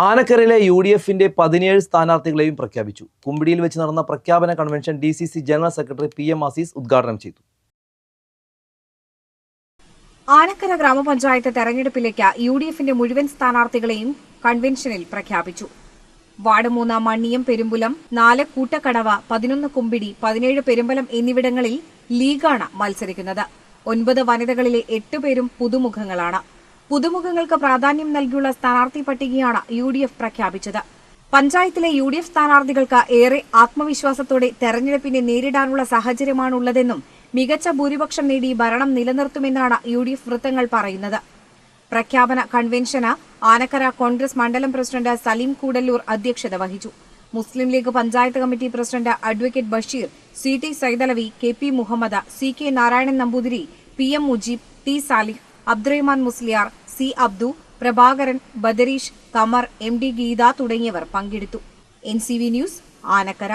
ആനക്കരയിലെ UDFന്റെ 17 സ്ഥാനാർത്ഥികളെയും പ്രഖ്യാപിച്ചു. കുമ്പിടിയിൽ വെച്ച് നടന്ന പ്രഖ്യാപന convention DCC general secretary PM Azeez ഉദ്ഘാടനം ചെയ്തു. ആനക്കര ഗ്രാമപഞ്ചായത്ത് തെരഞ്ഞെടുപ്പിലേക്ക് UDFന്റെ മുഴുവൻ സ്ഥാനാർത്ഥികളെയും കൺവെൻഷനിൽ പ്രഖ്യാപിച്ചു. വാർഡ് 3 മണ്ണിയം പെരുമ്പുലം, 4 കൂട്ടക്കടവ, 11 കുമ്പിടി, 17 പെരുമ്പലം എന്നിവിടങ്ങളിൽ ലീഗാണ് മത്സരിക്കുന്നത്. 9 വനിതകളിലെ 8 പേരും പുതുമുഖങ്ങളാണ്. പുതുമുഖങ്ങൾക്ക് പ്രാധാന്യം നൽകിയുള്ള സ്ഥാനാർത്ഥി പട്ടികയാണ് UDF പ്രഖ്യാപിച്ചത്. പഞ്ചായത്തിലെ UDF സ്ഥാനാർത്ഥികൾക്ക് ഏറെ ആത്മവിശ്വാസത്തോടെ തെരഞ്ഞെടുപ്പിനെ നേരിടാനുള്ള സാഹചര്യമാണുള്ളതെന്നും മികച്ച ഭൂരിപക്ഷം നേടി ഭരണം നിലനിർത്തുമെന്നാണ് UDF വൃത്തങ്ങൾ പറയുന്നത്. പ്രഖ്യാപന കൺവെൻഷന് ആനക്കര കോൺഗ്രസ് മണ്ഡലം പ്രസിഡന്റ് സലീം കൂടല്ലൂർ അധ്യക്ഷത വഹിച്ചു. Muslim League panchayat committee president advocate Basheer, CT Saidalavi, KP Muhammad, CK Narayanan Namboothiri, PM Mujeeb, T Salih, Abdurahman Musliyar, C Abdu, Prabhakaran, Badareesh, Kamar, MD Geetha തുടങ്ങിയവർ പങ്കെടുത്തു. NCV news, Anakkara.